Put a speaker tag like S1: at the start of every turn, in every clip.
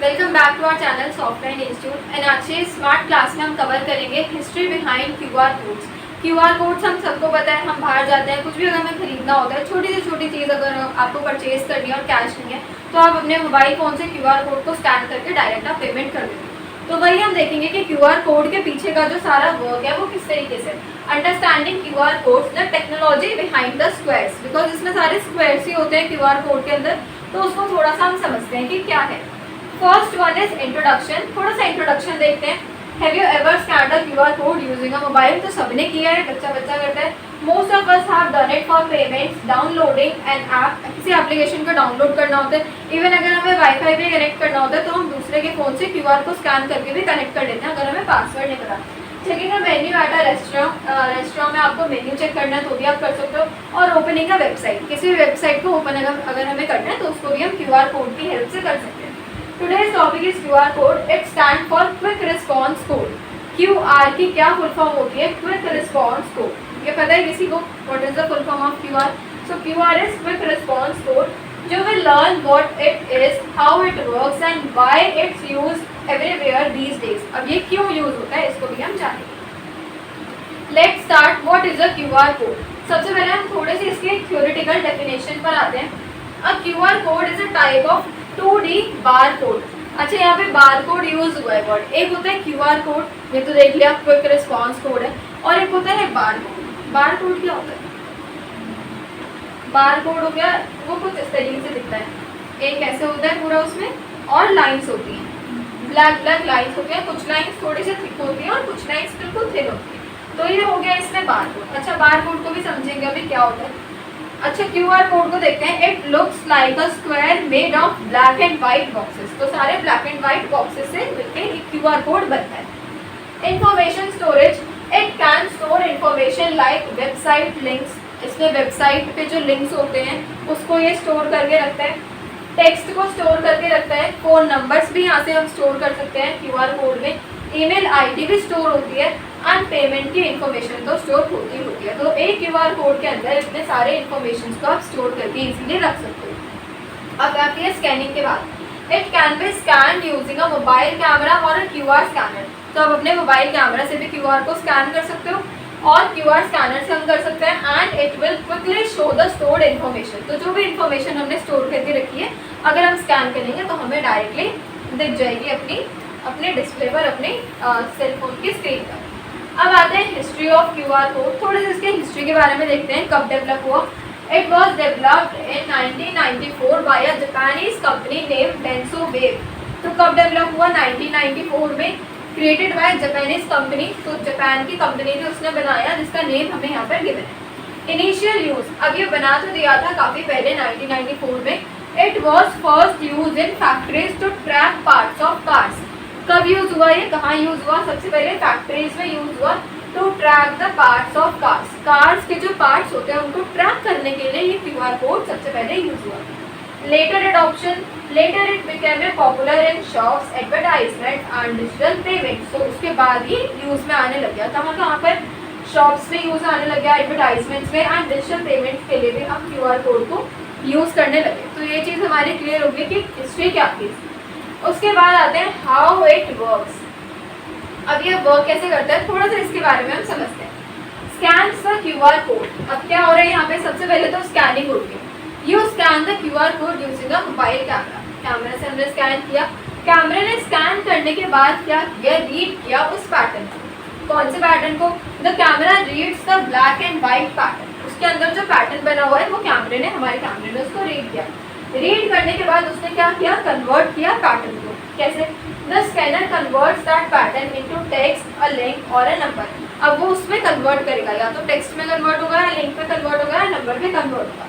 S1: Welcome back to our channel software institute and आज के smart class में हम कवर करेंगे history behind QR codes. QR codes हम सबको पता है, हम बाहर जाते हैं, कुछ भी अगर हमें खरीदना होता है, छोटी से छोटी चीज़ अगर आपको परचेज करनी है और कैश नहीं है तो आप अपने मोबाइल फ़ोन से क्यूआर कोड को स्कैन करके डायरेक्ट आप पेमेंट कर देंगे। तो वही हम देखेंगे कि क्यूआर कोड के पीछे का जो सारा वर्क है वो किस तरीके से, understanding QR codes the technology behind the squares, because इसमें सारे स्क्वायर्स ही होते हैं क्यूआर कोड के अंदर, तो उसको थोड़ा सा हम समझते हैं कि क्या है। First one is introduction. थोड़ा सा इंट्रोडक्शन देखते हैं। Have you ever scanned a QR code using a mobile? तो सबने किया है, बच्चा करता है। Most of us have done it for payments, downloading an app, किसी एप्लीकेशन को डाउनलोड करना होता है। इवन अगर हमें वाईफाई पे कनेक्ट करना होता है तो हम दूसरे के फोन से क्यूआर को स्कैन करके भी कनेक्ट कर लेते हैं अगर हमें पासवर्ड नहीं पता। Checking a menu at a restaurant में आपको मेन्यू चेक करना है तो भी आप कर सकते हो। और ओपनिंग अ वेबसाइट, किसी भी वेबसाइट को ओपन अगर हमें करना है तो उसको भी हम क्यूआर कोड की हेल्प से कर सकते हैं। Today's topic is QR code. It stands for Quick Response Code. QR की क्या फुल फॉर्म होती है? Quick Response Code. ये पता है किसी को? What is the full form of QR? So QR is Quick Response Code. You will learn what it is, how it works and why it's used everywhere these days. अब ये क्यों use होता है इसको भी हम जानेंगे। Let's start. What is a QR code? सबसे पहले हम थोड़े से इसके थ्योरेटिकल डेफिनेशन पर आते हैं। A QR code is a type of 2D bar code. अच्छा, यहाँ पे बार कोड यूज हुआ है वर्ड। एक होता है क्यूआर कोड, ये तो देख लिया, क्विक रिस्पांस कोड है, और एक होता है बार कोड। बार कोड क्या होता है? बार कोड हो गया, वो कुछ इस तरीके से दिखता है। एक ऐसे होता है पूरा उसमें, और लाइंस होती हैं, ब्लैक ब्लैक लाइंस होती हैं। कुछ लाइंस थोड़ी सी थिक होती हैं और कुछ लाइंस बिल्कुल थिन होती है। तो ये हो गया इसमें बार कोड। अच्छा, बार कोड को भी समझेंगे अभी क्या होता है। अच्छा, क्यूआर कोड को देखते हैं। It looks like a square made of black and white boxes. तो सारे ब्लैक एंड व्हाइट बॉक्सेस से मिलकर एक क्यूआर कोड बनता है। Information storage, it can store information like website links. इसमें वेबसाइट पे जो लिंक्स होते हैं उसको ये स्टोर करके रखता है। टेक्स्ट को स्टोर करके रखता है। फोन नंबर्स भी यहाँ से हम स्टोर कर सकते हैं क्यूआर कोड में। ईमेल आईडी भी स्टोर होती है एंड पेमेंट की इन्फॉर्मेशन तो स्टोर होती है। तो एक क्यूआर कोड के अंदर इतने सारे इन्फॉर्मेशन को आप स्टोर करके इजीली रख सकते हो। अब आती है स्कैनिंग के बाद। It can be scan using a mobile camera और अ क्यूआर स्कैनर। तो आप अपने मोबाइल कैमरा से भी क्यूआर को स्कैन कर सकते हो और क्यूआर स्कैनर से हम कर सकते हैं। And it will quickly show the stored information. तो जो भी इन्फॉर्मेशन हमने स्टोर करके रखी है अगर हम स्कैन करेंगे तो हमें डायरेक्टली दिख जाएगी अपने डिस्प्ले पर, अपने सेल फोन की स्क्रीन पर। अब आते हैं हिस्ट्री ऑफ क्यूआर कोड। थोड़े से इसके हिस्ट्री के बारे में देखते हैं, कब डेवलप हुआ। It was developed in 1994 by a Japanese company name Denso Wave. तो कब डेवलप हुआ? 1994 में, क्रिएटेड बाय जापानीज कंपनी। तो जापान की कंपनी ने उसने बनाया जिसका नेम हमें यहाँ पर गिवन है। इनिशियल यूज, अब ये बना तो दिया था काफ़ी पहले 1994 में। It was first use in factories to track parts of cars. कब यूज हुआ ये, कहाँ यूज हुआ? सबसे पहले फैक्ट्रीज में यूज हुआ to track the parts of cars. Cars के जो पार्ट्स होते हैं उनको ट्रैक करने के लिए ये क्यूआर कोड सबसे पहले यूज हुआ। Later adoption, later it became a popular in shops, advertisement and digital payment. तो उसके बाद ही यूज में आने लग गया था, कहाँ पर? शॉप्स में यूज आने लग गया, एडवर्टाइजमेंट्स में एंड डिजिटल पेमेंट्स के लिए भी हम क्यूआर कोड को यूज करने लगे। तो ये चीज़ हमारी क्लियर होगी कि हिस्ट्री क्या थी। उसके बाद आते हैं हाउ इट वर्क्स। अब ये वर्क कैसे करता है थोड़ा सा इसके बारे में हम समझते हैं। Scans the QR code. अब क्या हो रहा है यहाँ पे? सबसे पहले तो स्कैनिंग होती है। You scan the QR code using a mobile camera. Camera से हमने स्कैन किया, कैमरे ने स्कैन करने के बाद क्या किया? रीड किया उस पैटर्न को। कौन से पैटर्न को? The camera reads the black and white pattern. उसके अंदर जो पैटर्न बना हुआ है वो हमारे कैमरे ने उसको रीड किया। रीड करने के बाद उसने क्या किया? कन्वर्ट किया पैटर्न को। कैसे? The scanner converts that pattern into text, a link और अ नंबर। अब वो उसमें कन्वर्ट करेगा, या तो टेक्स्ट में कन्वर्ट होगा, या लिंक में कन्वर्ट होगा, या नंबर में कन्वर्ट होगा।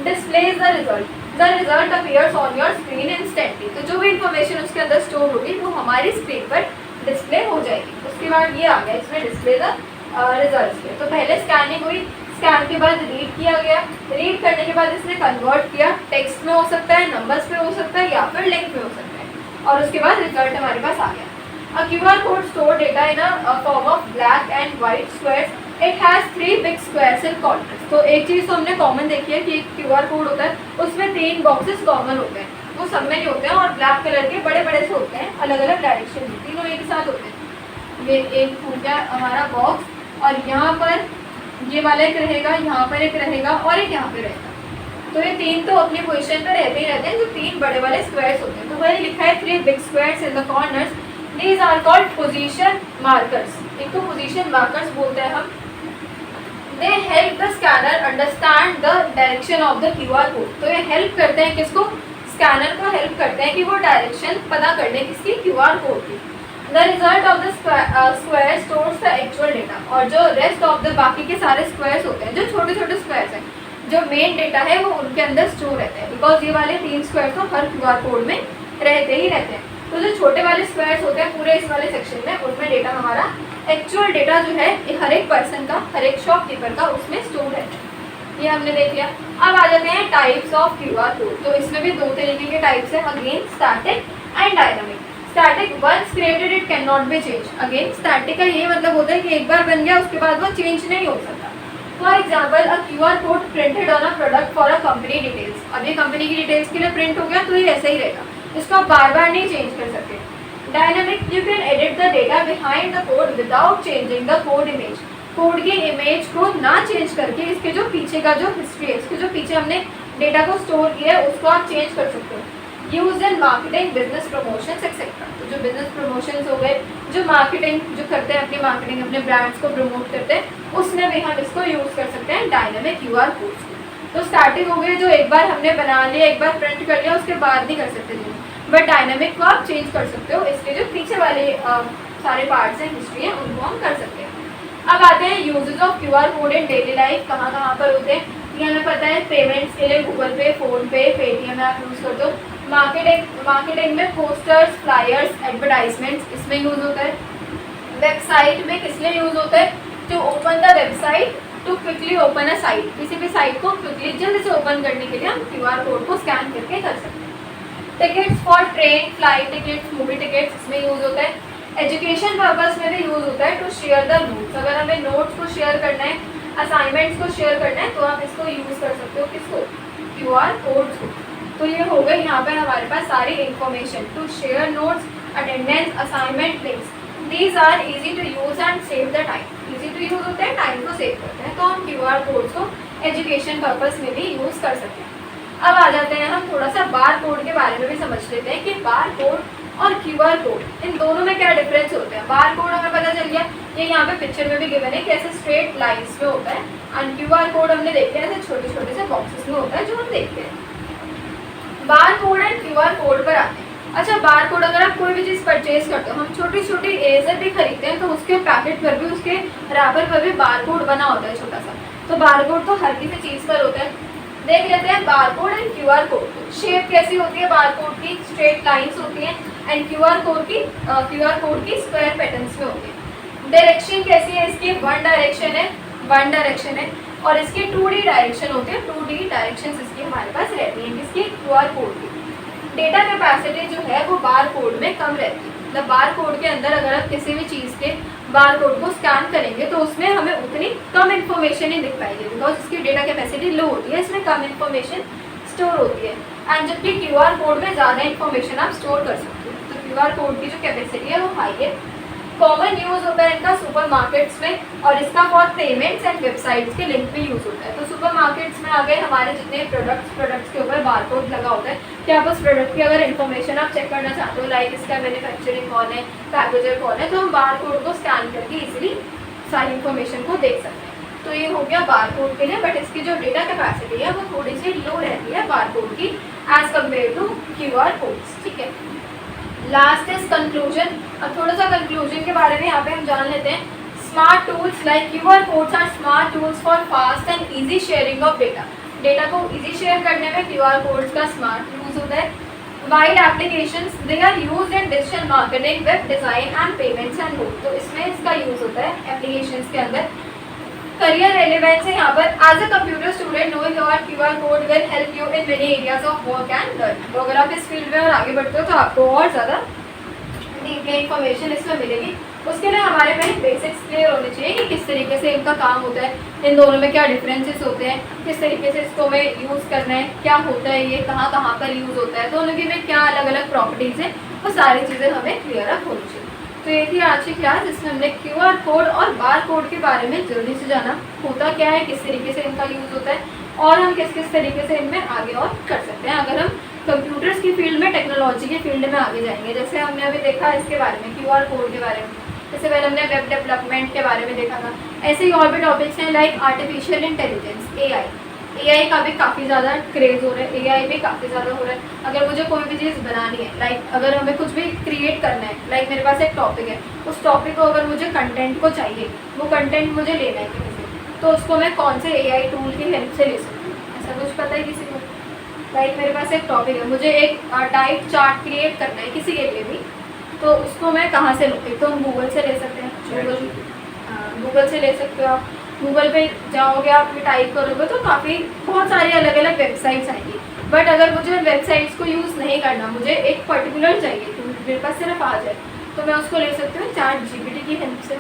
S1: Displays the result, the result appears on your screen instantly. तो जो भी इन्फॉर्मेशन उसके अंदर स्टोर होगी वो हमारी स्क्रीन पर डिस्प्ले हो जाएगी। उसके बाद ये आ गया इसमें डिस्प्ले द रिजल्ट। तो पहले स्कैनिंग हुई, स्कैन के बाद रीड किया गया, रीड करने के बाद इसने कन्वर्ट किया, टेक्स्ट में हो सकता है, नंबर्स पे हो सकता है, या फिर लिंक में हो सकता है, और उसके बाद रिजल्ट हमारे पास आ गया। A QR code store data in a form of black and white squares. It has 3 big squares in corners. तो एक चीज़ तो हमने कॉमन देखी है कि एक क्यूआर कोड होता है उसमें 3 बॉक्सेस कॉमन होते हैं। वो सब में नहीं होते हैं और ब्लैक कलर के बड़े बड़े से होते हैं अलग अलग डायरेक्शन में, तीनों एक साथ होते हैं। ये एक हो गया हमारा बॉक्स और यहाँ पर ये वाला एक रहेगा, यहाँ पर एक रहेगा और एक यहाँ पे रहेगा। तो ये तीन तो अपनी पोजीशन पे रहते ही रहते हैं, जो तीन बड़े वाले स्क्वायर्स होते हैं। तो वही लिखा है 3 big squares in the corners, these are called position markers. इनको पोजीशन मार्कर्स बोलते हैं हम। They help the scanner understand the direction of the QR code. तो ये हेल्प करते हैं किसको? स्कैनर को हेल्प करते हैं कि वो डायरेक्शन पता कर ले किसकी? QR कोड की। The result of the square stores the actual data. और जो रेस्ट ऑफ द बाकी के सारे स्क्वायर्स होते हैं, जो छोटे छोटे स्क्वायर्स हैं, जो मेन डेटा है वो उनके अंदर स्टोर रहता है। बिकॉज ये वाले 3 स्क्वायर तो हर QR कोड में रहते ही रहते हैं। तो जो छोटे वाले स्क्वायर्स होते हैं पूरे इस वाले सेक्शन में, उनमें डेटा हमारा एक्चुअल डेटा जो है हर एक पर्सन का, हर एक शॉपकीपर का उसमें स्टोर रहता है। ये हमने देख लिया। अब आ जाते हैं टाइप्स ऑफ QR कोड। तो इसमें भी 2 तरीके के टाइप्स हैं, again static and dynamic. Static once created it can not be change. Again static का ये मतलब होता है कि एक बार बन गया उसके बाद वो चेंज नहीं हो सकता। For example a QR code printed on a product for a company details. अब ये कंपनी की डिटेल्स के लिए प्रिंट हो गया तो ये ऐसा ही रहेगा, इसको आप बार बार नहीं चेंज कर सकते। Dynamic, you can edit the data behind the code without changing the code image. Code की इमेज को ना चेंज करके इसके जो पीछे का जो हिस्ट्री है, इसके जो पीछे हमने डेटा को स्टोर किया है उसको आप चेंज कर सकते हो। Use in marketing, business promotions etcetera. तो जो बिजनेस प्रमोशंस हो गए, जो मार्केटिंग जो करते हैं, अपनी मार्केटिंग अपने ब्रांड्स को प्रमोट करते हैं, उसमें भी हम इसको यूज़ कर सकते हैं डायनामिक QR कोड्स। तो स्टैटिक हो गए जो एक बार हमने बना लिया, एक बार प्रिंट कर लिया, उसके बाद नहीं कर सकते थे। बट डायनामिक को आप चेंज कर सकते हो, इसके जो पीछे वाले सारे पार्ट्स हैं, हिस्ट्री है, उनको हम कर सकते हैं। अब आते हैं usages of QR code in daily life. कहाँ कहाँ पर होते हैं ये हमें पता है। पेमेंट्स के लिए गूगल पे, फ़ोन पे, पेटीएम ऐप यूज़ कर दो। मार्केटिंग में पोस्टर्स, फ्लायर्स, एडवर्टाइजमेंट्स, इसमें यूज़ होता है। वेबसाइट में किस लिए यूज़ होता है? To open the website, to quickly open a site. किसी भी साइट को क्विकली जल्दी से ओपन करने के लिए हम QR कोड को स्कैन करके कर सकते हैं। Tickets for train, flight tickets, movie tickets, इसमें यूज़ होता है। एजुकेशन पर्पस में भी यूज़ होता है टू शेयर द नोट्स। अगर हमें नोट्स को शेयर करना है, असाइनमेंट्स को शेयर करना है, तो आप इसको यूज़ कर सकते हो। किसको? QR कोड्स को। तो ये हो गई यहाँ पर हमारे पास सारी information. To share notes, attendance, assignment links, these are easy to use and save the time. Easy to use होते हैं, टाइम को सेव करते हैं। तो हम QR कोड्स को एजुकेशन पर्पस में भी यूज़ कर सकते हैं। अब आ जाते हैं हम थोड़ा सा बार कोड के बारे में भी समझ लेते हैं कि बार कोड और QR कोड इन दोनों में क्या डिफरेंस होते हैं। बार कोड हमें पता चल गया, ये यहाँ पे पिक्चर में भी गिवन है कि ऐसे स्ट्रेट लाइंस में होता है। एंड QR कोड हमने देखे ऐसे छोटे छोटे से बॉक्सेस में होता है जो हम देखते हैं। Bar code and QR code पर आते हैं। अच्छा, बार कोड अगर आप कोई भी चीज़ परचेज करते हो, हम छोटी छोटी इरेजर भी खरीदते हैं तो उसके पैकेट पर भी, उसके रैपर पर भी बार कोड बना होता है छोटा सा। तो बार कोड तो हर किसी चीज़ पर होता है। देख लेते हैं bar code and QR code. Shape कैसी होती है बार कोड की? स्ट्रेट लाइंस होती हैं। एंड QR कोड की स्क्वायर पैटर्न्स में होती है। डायरेक्शन कैसी है इसकी? वन डायरेक्शन है। और इसकी 2D डायरेक्शन होती है। 2D डायरेक्शंस इसकी हमारे पास रहती हैं किसकी? QR कोड की। डेटा कैपेसिटी जो है वो बार कोड में कम रहती है। मतलब बार कोड के अंदर अगर आप किसी भी चीज़ के बार कोड को स्कैन करेंगे तो उसमें हमें उतनी कम इन्फॉर्मेशन ही दिख पाएगी, बिकॉज इसकी डेटा कैपेसिटी लो होती है, इसमें कम इन्फॉर्मेशन स्टोर होती है। एंड जबकि QR कोड में ज़्यादा इन्फॉर्मेशन आप स्टोर कर सकते हो। तो QR कोड की जो कैपेसिटी है वो हाई है। कॉमन यूज़ होता है इनका सुपरमार्केट्स में, और इसका फॉर पेमेंट्स एंड वेबसाइट्स के लिंक में यूज़ होता है। तो सुपरमार्केट्स में आ गए हमारे जितने प्रोडक्ट्स के ऊपर बारकोड लगा होता है कि आप उस प्रोडक्ट की अगर इन्फॉर्मेशन आप चेक करना चाहते हो, लाइक इसका मैन्युफैक्चरिंग कौन है, पैकेजर कौन है, तो हम बारकोड को स्कैन करके इजीली सारी इन्फॉर्मेशन को देख सकते हैं। तो ये हो गया बारकोड के लिए। बट इसकी जो डेटा कैपेसिटी है वो थोड़ी सी लो रहती है बारकोड की as compare to QR codes. ठीक है, लास्ट इज कंक्लूजन। अब थोड़ा सा कंक्लूजन के बारे में यहाँ पे हम जान लेते हैं। Smart tools like QR codes are smart tools for fast and easy sharing of data. Data को इजी शेयर करने में QR कोड्स का स्मार्ट यूज होता है। Wide applications, they are used in digital marketing, web design and payments and more. तो इसमें इसका use होता है एप्लीकेशंस के अंदर। करियर रेलेवेंस है यहाँ पर। As a computer student, knowing your QR code will help you in many areas of work and learning. तो अगर आप इस फील्ड में और आगे बढ़ते हो तो आपको और ज़्यादा इंफॉर्मेशन इसमें मिलेगी। उसके लिए हमारे पहले बेसिक्स क्लियर होने चाहिए कि किस तरीके से इनका काम होता है, इन दोनों में क्या डिफरेंसेस होते हैं, किस तरीके से इसको हमें यूज़ करना है, क्या होता है ये, कहाँ कहाँ पर यूज़ होता है, दोनों की में क्या अलग अलग प्रॉपर्टीज़ हैं, वो सारी चीज़ें हमें क्लियर अप होनी चाहिए। तो ये थी आज की क्लास, जिसमें हमने QR कोड और बार कोड के बारे में जल्दी से जाना, होता क्या है, किस तरीके से इनका यूज़ होता है और हम किस किस तरीके से इनमें आगे और कर सकते हैं अगर हम कंप्यूटर्स की फील्ड में, टेक्नोलॉजी के फील्ड में आगे जाएंगे। जैसे हमने अभी देखा इसके बारे में, QR कोड के बारे में, इससे पहले हमने वेब डेवलपमेंट के बारे में देखा था। ऐसे ही और भी टॉपिक्स हैं लाइक आर्टिफिशियल इंटेलिजेंस, AI का भी काफ़ी ज़्यादा क्रेज़ हो रहा है, AI भी काफ़ी ज़्यादा हो रहा है। अगर मुझे कोई भी चीज़ बनानी है, लाइक अगर हमें कुछ भी क्रिएट करना है, लाइक मेरे पास एक टॉपिक है, उस टॉपिक को अगर मुझे कंटेंट को चाहिए, वो कंटेंट मुझे लेना है किसी से, तो उसको मैं कौन से AI टूल की हेल्प से ले सकती हूँ? ऐसा कुछ पता है किसी को? लाइक मेरे पास एक टॉपिक है, मुझे एक डाइट चार्ट क्रिएट करना है किसी के लिए भी, तो उसको मैं कहाँ से लूँ? एक तो हम गूगल से ले सकते हैं, गूगल से ले सकते हो आप। गूगल पे जाओगे, आप टाइप करोगे तो काफ़ी बहुत सारी अलग अलग वेबसाइट्स आएंगी। बट अगर मुझे वेबसाइट्स को यूज़ नहीं करना, मुझे एक पर्टिकुलर चाहिए तो मेरे पास सिर्फ आ जाए, तो मैं उसको ले सकती हूँ ChatGPT की हेल्प से।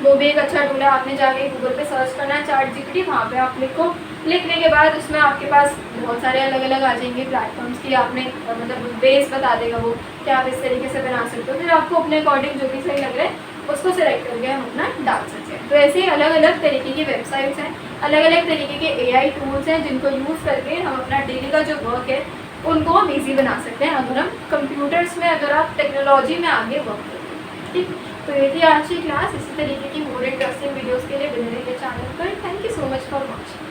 S1: वो भी एक अच्छा टूल है। आपने जाके गूगल पे सर्च करना है ChatGPT, वहाँ पे आप लिखो, लिखने के बाद उसमें आपके पास बहुत सारे अलग अलग आ जाएंगे प्लेटफॉर्म्स की, आपने मतलब बेस बता देगा वो कि आप इस तरीके से बना सकते हो। फिर आपको अपने अकॉर्डिंग जो भी सही लग रहा है उसको सिलेक्ट करके हम अपना डाल सकते हैं। तो ऐसे ही अलग अलग तरीके की वेबसाइट्स हैं, अलग अलग तरीके के AI टूल्स हैं, जिनको यूज़ करके हम अपना डेली का जो वर्क है उनको हम ईजी बना सकते हैं, अगर हम कंप्यूटर्स में, अगर आप टेक्नोलॉजी में आगे वर्क करते हैं। ठीक, तो ये थी आज की क्लास। इसी तरीके की मोर इंटरेस्टिंग वीडियोज़ के लिए बने रहिए चैनल पर। Thank you so much for watching.